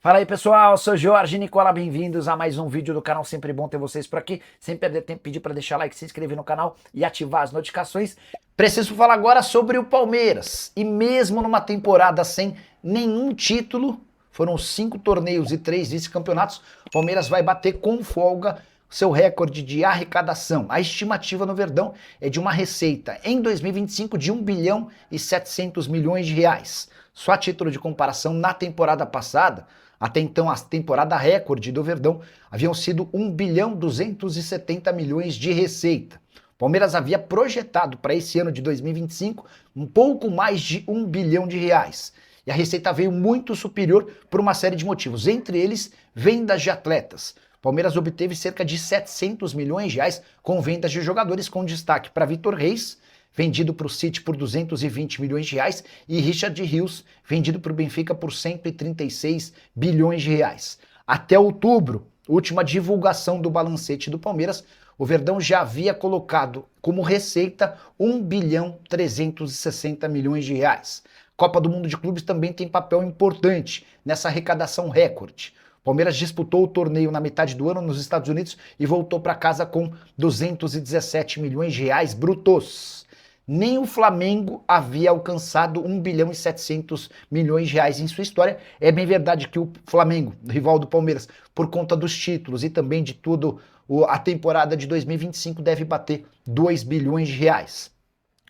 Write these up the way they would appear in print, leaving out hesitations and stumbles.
Fala aí pessoal, eu sou Jorge Nicola, bem-vindos a mais um vídeo do canal, sempre bom ter vocês por aqui, sem perder tempo, pedir para deixar like, se inscrever no canal e ativar as notificações. Preciso falar agora sobre o Palmeiras, e mesmo numa temporada sem nenhum título, foram 5 torneios e 3 vice-campeonatos, o Palmeiras vai bater com folga seu recorde de arrecadação. A estimativa no Verdão é de uma receita em 2025 de 1 bilhão e 700 milhões de reais. Só a título de comparação, na temporada passada, até então, a temporada recorde do Verdão haviam sido 1 bilhão 270 milhões de receita. O Palmeiras havia projetado para esse ano de 2025 um pouco mais de 1 bilhão de reais. E a receita veio muito superior por uma série de motivos, entre eles vendas de atletas. O Palmeiras obteve cerca de 700 milhões de reais com vendas de jogadores, com destaque para Vitor Reis, vendido para o City por 220 milhões de reais, e Richard Rios, vendido para o Benfica por 136 bilhões de reais. Até outubro, última divulgação do balancete do Palmeiras, o Verdão já havia colocado como receita 1 bilhão 360 milhões de reais. Copa do Mundo de Clubes também tem papel importante nessa arrecadação recorde. O Palmeiras disputou o torneio na metade do ano nos Estados Unidos e voltou para casa com 217 milhões de reais brutos. Nem o Flamengo havia alcançado 1 bilhão e 700 milhões de reais em sua história. É bem verdade que o Flamengo, rival do Palmeiras, por conta dos títulos e também de tudo, a temporada de 2025 deve bater 2 bilhões de reais.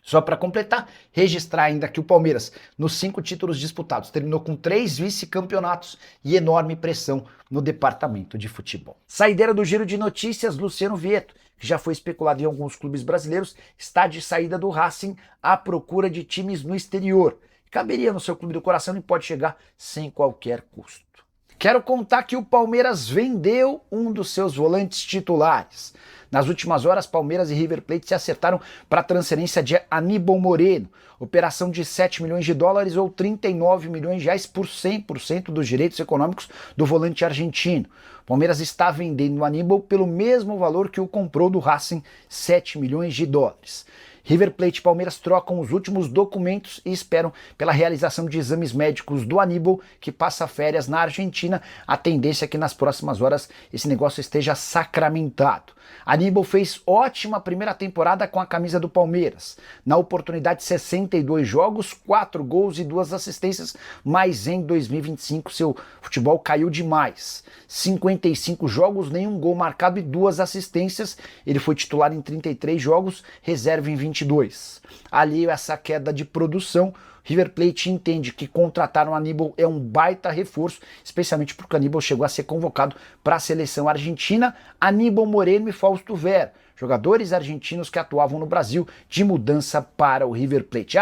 Só para completar, registrar ainda que o Palmeiras, nos 5 títulos disputados, terminou com 3 vice-campeonatos e enorme pressão no departamento de futebol. Saideira do giro de notícias, Luciano Vietto, que já foi especulado em alguns clubes brasileiros, está de saída do Racing à procura de times no exterior. Caberia no seu clube do coração e pode chegar sem qualquer custo. Quero contar que o Palmeiras vendeu um dos seus volantes titulares. Nas últimas horas, Palmeiras e River Plate se acertaram para a transferência de Aníbal Moreno, operação de 7 milhões de dólares ou 39 milhões de reais por 100% dos direitos econômicos do volante argentino. O Palmeiras está vendendo o Aníbal pelo mesmo valor que o comprou do Racing, 7 milhões de dólares. River Plate e Palmeiras trocam os últimos documentos e esperam pela realização de exames médicos do Aníbal, que passa férias na Argentina. A tendência é que nas próximas horas esse negócio esteja sacramentado. Aníbal fez ótima primeira temporada com a camisa do Palmeiras. Na oportunidade, 62 jogos, 4 gols e 2 assistências, mas em 2025 seu futebol caiu demais. 55 jogos, nenhum gol marcado e 2 assistências. Ele foi titular em 33 jogos, reserva em 22. Alheio a essa queda de produção, River Plate entende que contratar o Aníbal é um baita reforço, especialmente porque o Aníbal chegou a ser convocado para a seleção argentina. Aníbal Moreno e Fausto Vera, jogadores argentinos que atuavam no Brasil, de mudança para o River Plate.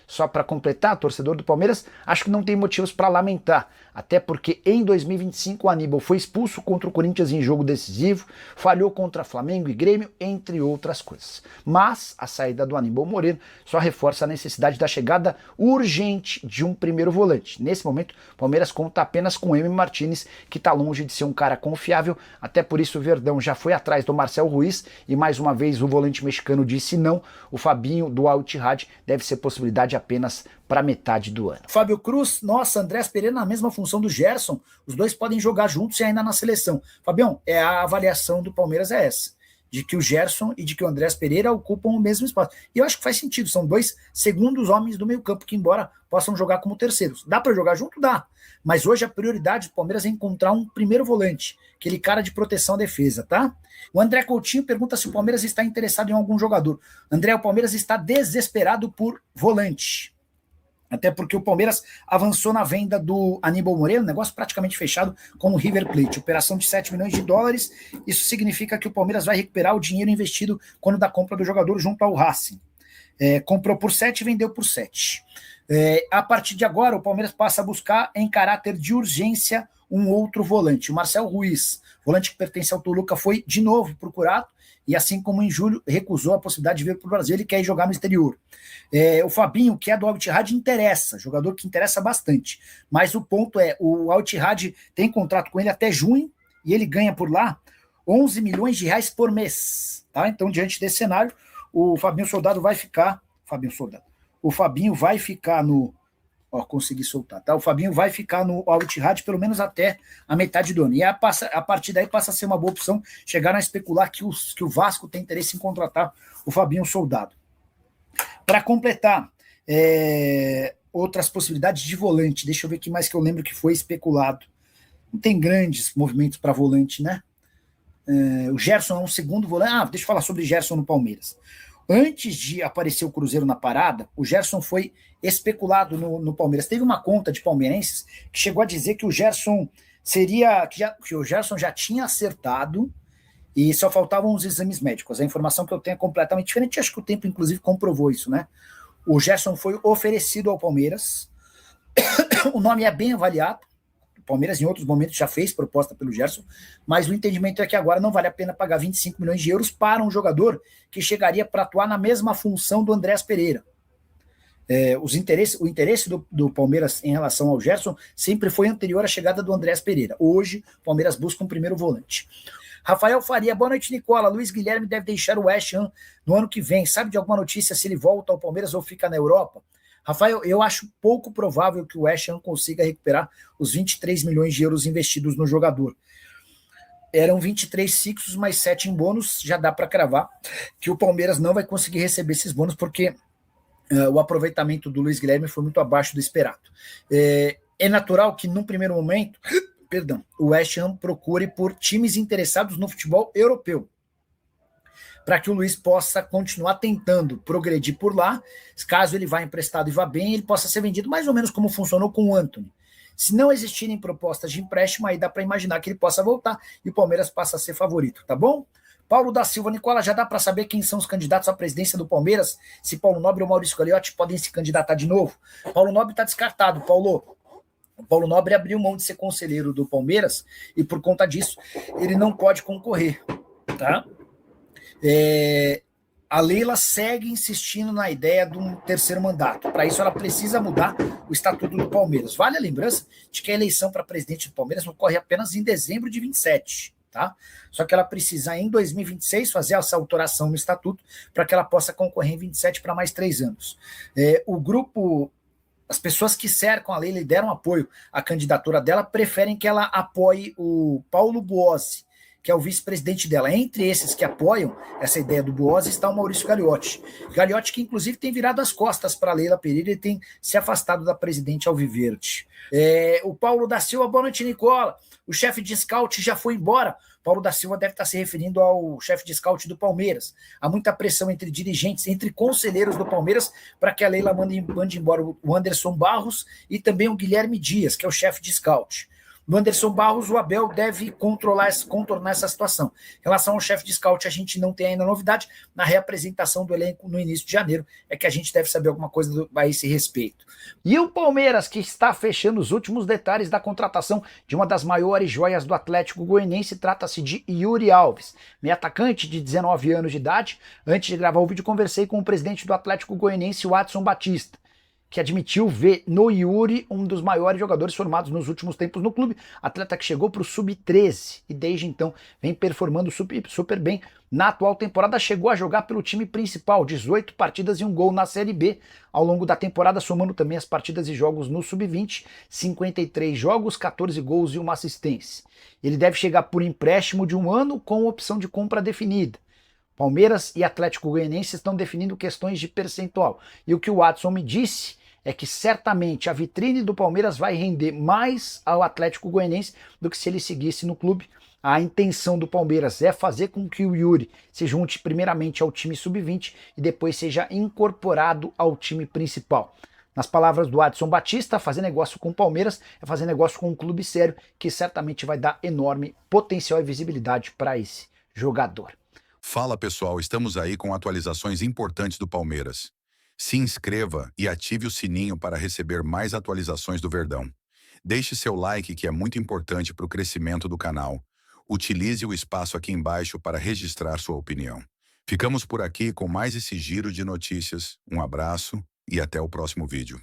Só para completar, torcedor do Palmeiras, acho que não tem motivos para lamentar, até porque em 2025 o Aníbal foi expulso contra o Corinthians em jogo decisivo, falhou contra Flamengo e Grêmio, entre outras coisas. Mas a saída do Aníbal Moreno só reforça a necessidade da chegada urgente de um primeiro volante. Nesse momento, o Palmeiras conta apenas com Emi Martínez, que está longe de ser um cara confiável, até por isso o Verdão já foi atrás do Marcel Ruiz e mais uma vez o volante mexicano disse não. O Fabinho do Al Ittihad deve ser possibilidade apenas para metade do ano. Fábio Cruz, nossa, Andrés Pereira na mesma função do Gerson, os dois podem jogar juntos e ainda na seleção. Fabião, a avaliação do Palmeiras é essa, de que o Gerson e de que o Andrés Pereira ocupam o mesmo espaço. E eu acho que faz sentido, são 2 segundos homens do meio campo, que embora possam jogar como terceiros. Dá para jogar junto? Dá. Mas hoje a prioridade do Palmeiras é encontrar um primeiro volante, aquele cara de proteção à defesa, tá? O André Coutinho pergunta se o Palmeiras está interessado em algum jogador. André, o Palmeiras está desesperado por volante. Até porque o Palmeiras avançou na venda do Aníbal Moreno, negócio praticamente fechado com o River Plate. Operação de 7 milhões de dólares, isso significa que o Palmeiras vai recuperar o dinheiro investido quando da compra do jogador junto ao Racing. Comprou por 7 e vendeu por 7. A partir de agora, o Palmeiras passa a buscar, em caráter de urgência, um outro volante. O Marcel Ruiz, volante que pertence ao Toluca, foi de novo procurado, e assim como em julho, recusou a possibilidade de vir para o Brasil, ele quer ir jogar no exterior. O Fabinho, que é do Al Ittihad, interessa, jogador que interessa bastante. Mas o ponto é, o Al Ittihad tem contrato com ele até junho, e ele ganha por lá 11 milhões de reais por mês. Tá? Então, diante desse cenário, o Fabinho Soldado vai ficar... O Fabinho vai ficar no Ó, consegui soltar, tá? O Fabinho vai ficar no Al-Ittihad pelo menos até a metade do ano. E a partir daí passa a ser uma boa opção. Chegaram a especular que o Vasco tem interesse em contratar o Fabinho Soldado. Para completar, outras possibilidades de volante. Deixa eu ver o que mais que eu lembro que foi especulado. Não tem grandes movimentos para volante, né? O Gerson é um segundo volante. Deixa eu falar sobre Gerson no Palmeiras. Antes de aparecer o Cruzeiro na parada, o Gerson foi especulado no Palmeiras. Teve uma conta de palmeirenses que chegou a dizer que o Gerson que o Gerson já tinha acertado e só faltavam os exames médicos. A informação que eu tenho é completamente diferente. Acho que o tempo, inclusive, comprovou isso, né? O Gerson foi oferecido ao Palmeiras. O nome é bem avaliado. O Palmeiras, em outros momentos, já fez proposta pelo Gerson, mas o entendimento é que agora não vale a pena pagar 25 milhões de euros para um jogador que chegaria para atuar na mesma função do Andrés Pereira. O interesse do Palmeiras em relação ao Gerson sempre foi anterior à chegada do Andrés Pereira. Hoje, o Palmeiras busca um primeiro volante. Rafael Faria, boa noite, Nicola. Luiz Guilherme deve deixar o West Ham no ano que vem. Sabe de alguma notícia se ele volta ao Palmeiras ou fica na Europa? Rafael, eu acho pouco provável que o West Ham consiga recuperar os 23 milhões de euros investidos no jogador. Eram 23 fixos, mais 7 em bônus. Já dá para cravar que o Palmeiras não vai conseguir receber esses bônus, porque o aproveitamento do Luiz Guilherme foi muito abaixo do esperado. É natural que, num primeiro momento, o West Ham procure por times interessados no futebol europeu, para que o Luiz possa continuar tentando progredir por lá. Caso ele vá emprestado e vá bem, ele possa ser vendido mais ou menos como funcionou com o Antony. Se não existirem propostas de empréstimo, aí dá para imaginar que ele possa voltar e o Palmeiras passa a ser favorito, tá bom? Paulo da Silva, Nicola, já dá para saber quem são os candidatos à presidência do Palmeiras? Se Paulo Nobre ou Maurício Gagliotti podem se candidatar de novo? Paulo Nobre está descartado, Paulo. O Paulo Nobre abriu mão de ser conselheiro do Palmeiras e, por conta disso, ele não pode concorrer, tá? A Leila segue insistindo na ideia de um terceiro mandato. Para isso, ela precisa mudar o estatuto do Palmeiras. Vale a lembrança de que a eleição para presidente do Palmeiras ocorre apenas em dezembro de 27, tá? Só que ela precisa, em 2026, fazer essa alteração no estatuto para que ela possa concorrer em 27 para mais 3 anos. O grupo... As pessoas que cercam a Leila e deram apoio à candidatura dela preferem que ela apoie o Paulo Buozzi, que é o vice-presidente dela. Entre esses que apoiam essa ideia do Buozzi está o Maurício Gagliotti. Gagliotti que, inclusive, tem virado as costas para a Leila Pereira e tem se afastado da presidente Alviverde. O Paulo da Silva, boa noite, Nicola. O chefe de scout já foi embora. Paulo da Silva deve estar se referindo ao chefe de scout do Palmeiras. Há muita pressão entre dirigentes, entre conselheiros do Palmeiras, para que a Leila mande embora o Anderson Barros e também o Guilherme Dias, que é o chefe de scout. No Anderson Barros, o Abel deve contornar essa situação. Em relação ao chefe de scout, a gente não tem ainda novidade. Na reapresentação do elenco no início de janeiro, é que a gente deve saber alguma coisa a esse respeito. E o Palmeiras, que está fechando os últimos detalhes da contratação de uma das maiores joias do Atlético Goianiense, trata-se de Yuri Alves, meio atacante de 19 anos de idade. Antes de gravar o vídeo, conversei com o presidente do Atlético Goianiense, o Adson Batista, que admitiu ver no Yuri um dos maiores jogadores formados nos últimos tempos no clube, atleta que chegou para o Sub-13 e desde então vem performando super bem. Na atual temporada chegou a jogar pelo time principal, 18 partidas e um gol na Série B, ao longo da temporada, somando também as partidas e jogos no Sub-20, 53 jogos, 14 gols e uma assistência. Ele deve chegar por empréstimo de 1 ano com opção de compra definida. Palmeiras e Atlético Goianiense estão definindo questões de percentual. E o que o Adson me disse é que certamente a vitrine do Palmeiras vai render mais ao Atlético Goianiense do que se ele seguisse no clube. A intenção do Palmeiras é fazer com que o Yuri se junte primeiramente ao time sub-20 e depois seja incorporado ao time principal. Nas palavras do Adson Batista, fazer negócio com o Palmeiras é fazer negócio com um clube sério que certamente vai dar enorme potencial e visibilidade para esse jogador. Fala pessoal, estamos aí com atualizações importantes do Palmeiras. Se inscreva e ative o sininho para receber mais atualizações do Verdão. Deixe seu like, que é muito importante para o crescimento do canal. Utilize o espaço aqui embaixo para registrar sua opinião. Ficamos por aqui com mais esse giro de notícias. Um abraço e até o próximo vídeo.